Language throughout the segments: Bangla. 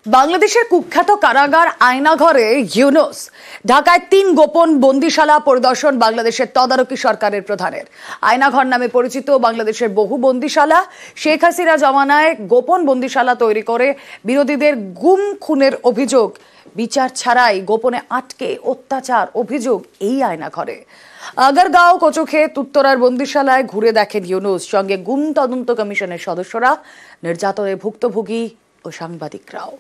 বাংলাদেশের কুখ্যাত কারাগার আয়নাঘরে ইউনুস ঢাকায় ৩ গোপন বন্দিশালা পরিদর্শন বাংলাদেশের তদারকি সরকারের প্রধানের। আয়নাঘর নামে পরিচিত বাংলাদেশের বহু বন্দিশালা শেখ হাসিনা জমানায় গোপন বন্দিশালা তৈরি করে বিরোধীদের গুম খুনের অভিযোগ বিচার ছাড়াই গোপনে আটকে অত্যাচার অভিযোগ এই আয়নাঘরে। আগারগাঁও কোচোখেত উত্তরার বন্দিশালায় ঘুরে দেখেন ইউনুস, সঙ্গে গুম তদন্ত কমিশনের সদস্যরা, নির্যাতনের ভুক্তভোগী ও সাংবাদিকরাও।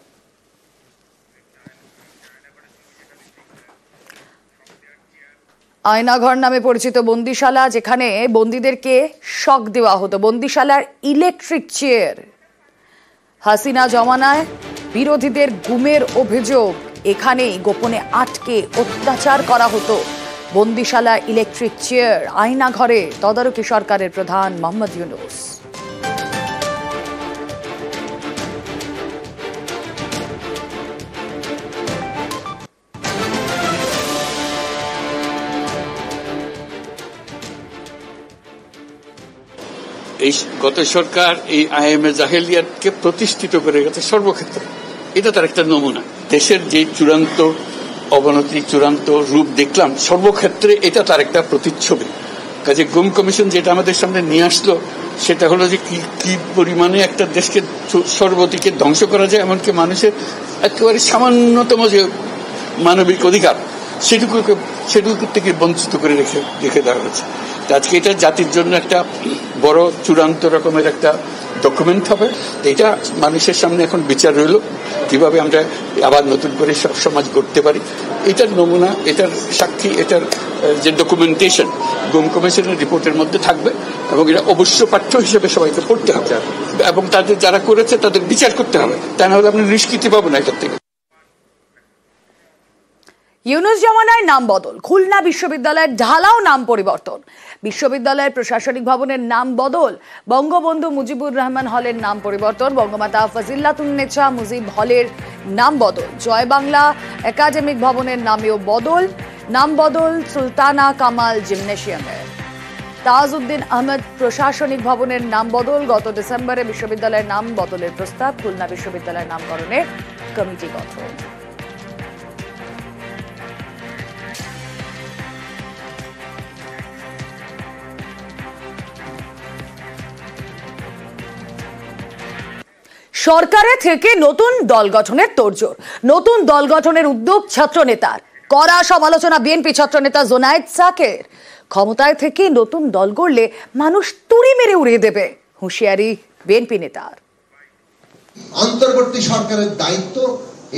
আয়নাঘর নামে পরিচিত বন্দিশালা, যেখানে বন্দীদেরকে শক দেওয়া হতো। বন্দিশালার ইলেকট্রিক চেয়ার, হাসিনা জমানায় বিরোধীদের গুমের অভিযোগ, এখানেই গোপনে আটকে অত্যাচার করা হতো। বন্দিশালা ইলেকট্রিক চেয়ার আয়নাঘরে তদারকি সরকারের প্রধান মোহাম্মদ ইউনুস। এই গত সরকার এই আইএমএ জাহেলিয়াতকে প্রতিষ্ঠিত করে গেছে সর্বক্ষেত্রে। এটা তার একটা নমুনা। দেশের যে চূড়ান্ত অবনতি, চূড়ান্ত রূপ দেখলাম সর্বক্ষেত্রে, এটা তার একটা প্রতিচ্ছবি। কাজে গুম কমিশন যেটা আমাদের সামনে নিয়ে আসলো, সেটা হলো যে কি পরিমাণে একটা দেশকে সর্বদিকে ধ্বংস করা যায়, এমনকি মানুষের একেবারে সামান্যতম যে মানবিক অধিকার সেটুকু থেকে বঞ্চিত করে রেখে দেওয়া হয়েছে। আজকে এটা জাতির জন্য একটা বড় চূড়ান্ত রকমের একটা ডকুমেন্ট হবে। এটা মানুষের সামনে এখন বিচার রইল, কিভাবে আমরা আবার নতুন করে সব সমাজ করতে পারি। এটার নমুনা, এটার সাক্ষী, এটার যে ডকুমেন্টেশন গুম কমিশনের রিপোর্টের মধ্যে থাকবে, এবং এটা অবশ্য পাঠ্য হিসেবে সবাইকে পড়তে হবে, এবং তাদের যারা করেছে তাদের বিচার করতে হবে। তা না হলে আপনি নিষ্কৃতি পাবেন না এটার থেকে। ইউনুস জমানায় নাম বদল, খুলনা বিশ্ববিদ্যালয়ের ঢালাও নাম পরিবর্তন, বিশ্ববিদ্যালয়ের প্রশাসনিক ভবনের নাম বদল, বঙ্গবন্ধু মুজিবুর রহমান হলের নাম পরিবর্তন, বঙ্গমাতা ফজিলাতুন্নেছা মুজিব হলের নাম বদল, জয় বাংলা একাডেমিক ভবনের নামেও বদল, নাম বদল সুলতানা কামাল জিমনেশিয়ামের। তাজউদ্দিন আহমেদ প্রশাসনিক ভবনের নাম বদল, গত ডিসেম্বরে বিশ্ববিদ্যালয়ের নাম বদলের প্রস্তাব, খুলনা বিশ্ববিদ্যালয়ের নামকরণে কমিটি গঠন। সরকারে থেকে নতুন দল গঠনের তোড়জোড়, নতুন দল গঠনের উদ্যোগ ছাত্রনেতার, কড়া সমালোচনা বিএনপি ছাত্রনেতা জোনায়েদ সাকের। ক্ষমতায় থেকে নতুন দল গড়লে মানুষ তুড়ি মেরে উড়িয়ে দেবে, হুঁশিয়ারি বিএনপি নেতার। অন্তর্বর্তী সরকারের দায়িত্ব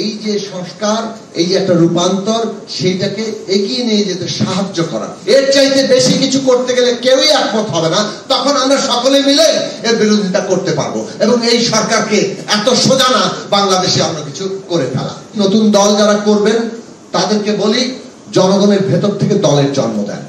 এই যে সংস্কার, এই যে একটা রূপান্তর, সেইটাকে এগিয়ে নিয়ে যেতে সাহায্য করা। এর চাইতে বেশি কিছু করতে গেলে কেউই একমত হবে না, তখন আমরা সকলে মিলে এর বিরোধিতা করতে পারবো, এবং এই সরকারকে এত সোজা না বাংলাদেশে অন্য কিছু করে ফেলা। নতুন দল যারা করবেন তাদেরকে বলি, জনগণের ভেতর থেকে দলের জন্ম দেন,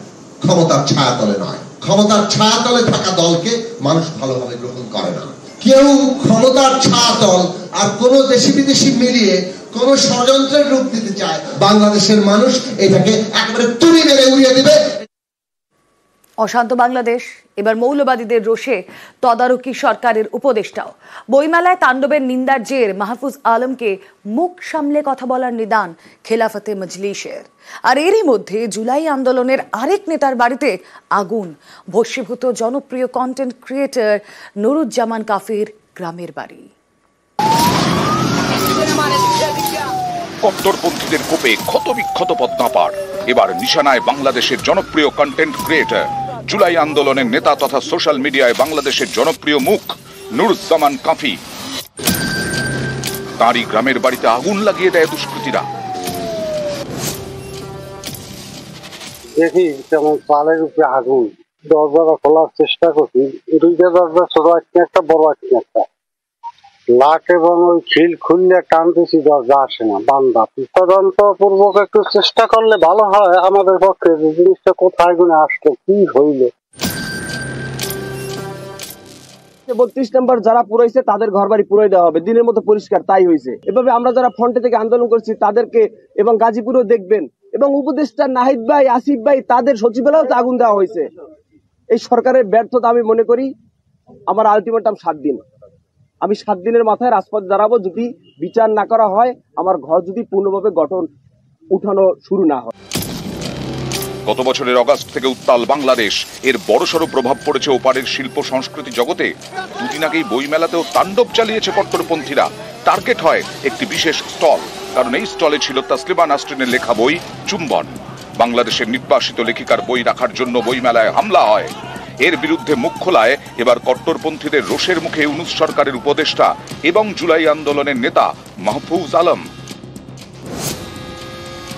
ক্ষমতার ছায়াতলে নয়। ক্ষমতার ছায়াতলে থাকা দলকে মানুষ ভালোভাবে গ্রহণ করে না। কেউ ক্ষমতার ছায়াতল আর কোন দেশি বিদেশি মিলিয়ে কোন ষড়যন্ত্রের রূপ দিতে চায়, বাংলাদেশের মানুষ এটাকে একেবারে তুড়ি মেরে উড়িয়ে দিবে। অশান্ত বাংলাদেশ, এবার মৌলবাদীদের রোষে তদারকি সরকারের উপদেষ্টাও। বইমেলায় তাণ্ডবের নিন্দার জের মাহফুজ আলমকে মুখ সামলে কথা বলার নিদান খেলাফতে মজলিসের। আর এরই মধ্যে জুলাই আন্দোলনের আরেক নেতার বাড়িতে আগুন, ভস্মীভূত জনপ্রিয় কন্টেন্ট ক্রিয়েটর নুরুজ্জামান কাফির গ্রামের বাড়ি। কট্টরপন্থীদের কোপে ক্ষতবিক্ষত পদ্মাপাড়, এবার নিশানায় বাংলাদেশের জনপ্রিয় কন্টেন্ট ক্রিয়েটর, জুলাই আন্দোলনের নেতা তথা সোশ্যাল মিডিয়ায় বাংলাদেশের জনপ্রিয় মুখ নুরুজ্জামান কাফি। তাঁরই গ্রামের বাড়িতে আগুন লাগিয়ে দেয় দুষ্কৃতীরা। দেখি যেমন চালের উপরে আগুন, দরজাটা খোলার চেষ্টা করছি, দুইটা দরজা, ছোট একটা বড় একটা লাখ, এবং ওই খিল খুললে টানতেছি, দরজা আসে না, বান্দা। তদন্ত পূর্বক একটু চেষ্টা করলে ভালো হয় আমাদের পক্ষে, যে জিনিসটা কোথায় গুনে আসলো, কি হইলো। 32 নম্বর যারা পুরাইছে তাদের ঘর বাড়ি পুরাই দেওয়া হবে, দিনের মতো পরিষ্কার, তাই হয়েছে। এভাবে আমরা যারা ফ্রন্টে থেকে আন্দোলন করছি তাদেরকে, এবং গাজীপুরেও দেখবেন, এবং উপদেষ্টা নাহিদ ভাই, আসিফ ভাই, তাদের সচিবালয়েও তো আগুন দেওয়া হয়েছে। এই সরকারের ব্যর্থতা আমি মনে করি। আমার আলটিমেটাম 7 দিন। আমি 7 দিনের মাথায় রাজপথ দাঁড়াবো যদি বিচার না করা হয়, আমার ঘর যদি পূর্ণভাবে উঠানো শুরু না হয়। গত বছরের অগাস্ট থেকে উত্তাল বাংলাদেশ, এর বড়সড় প্রভাব পড়েছে ওপারের শিল্প সংস্কৃতি জগতে। দুদিন আগেই বইমেলাতেও তাণ্ডব চালিয়েছে কট্টরপন্থীরা। টার্গেট হয় একটি বিশেষ স্টল, কারণ এই স্টলে ছিল তাসলিমা নাসরিনের লেখা বই চুম্বন। বাংলাদেশের নির্বাসিত লেখিকার বই রাখার জন্য বইমেলায় হামলা হয়। এর বিরুদ্ধে মুখ খোলায় এবার কট্টরপন্থীদের রোষের মুখে ইউনূস সরকারের উপদেষ্টা এবং জুলাই আন্দোলনের নেতা মাহফুজ আলম।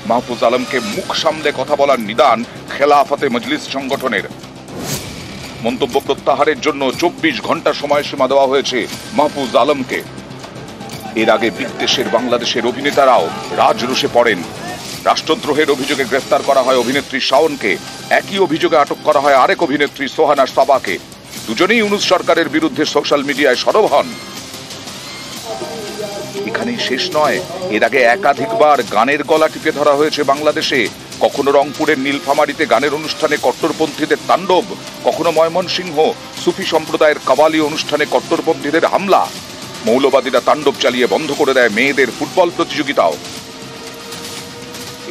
মাহফুজ আলমকে মুখ সামলে কথা বলার নিদান খেলাফতে মজলিস সংগঠনের। মন্তব্য প্রত্যাহারের জন্য 24 ঘন্টা সময়সীমা দেওয়া হয়েছে মাহফুজ আলমকে। এর আগে বিদেশের বাংলাদেশের অভিনেতারাও রাজরোষে পড়েন। রাষ্ট্রদ্রোহের অভিযোগে গ্রেফতার করা হয় অভিনেত্রী শাওনকে। একই অভিযোগে আটক করা হয় আরেক অভিনেত্রী সোহানা সাবাকে। দুজনেই ইউনূস সরকারের বিরুদ্ধে সোশ্যাল মিডিয়ায় সরব হন। এখানেই শেষ নয়, এর আগে একাধিকবার গানের গলা টিপে ধরা হয়েছে বাংলাদেশে। কখনো রংপুরের নীলফামারীতে গানের অনুষ্ঠানে কট্টরপন্থীদের তাণ্ডব, কখনো ময়মনসিংহ সুফি সম্প্রদায়ের কাওয়ালি অনুষ্ঠানে কট্টরপন্থীদের হামলা। মৌলবাদীরা তাণ্ডব চালিয়ে বন্ধ করে দেয় মেয়েদের ফুটবল প্রতিযোগিতাও।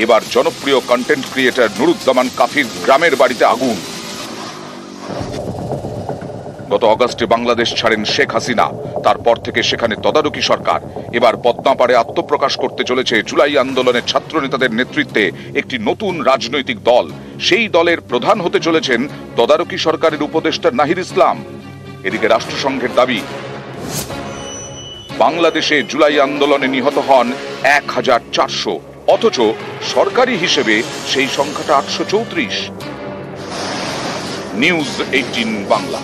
এবার জনপ্রিয় কন্টেন্ট ক্রিয়েটর নুরুজ্জামান কাফির গ্রামের বাড়িতে আগুন। গত অগাস্টে বাংলাদেশ ছাড়েন শেখ হাসিনা। তারপর থেকে সেখানে তদারকি সরকার। এবার পদ্মাপাড়ে আত্মপ্রকাশ করতে চলেছে জুলাই আন্দোলনের ছাত্র নেতাদের নেতৃত্বে একটি নতুন রাজনৈতিক দল। সেই দলের প্রধান হতে চলেছেন তদারকি সরকারের উপদেষ্টা নাহিদ ইসলাম। এদিকে রাষ্ট্রসংঘের দাবি, বাংলাদেশে জুলাই আন্দোলনে নিহত হন 1400, অথচ সরকারি হিসেবে সেই সংখ্যাটা 834। নিউজ 18 বাংলা।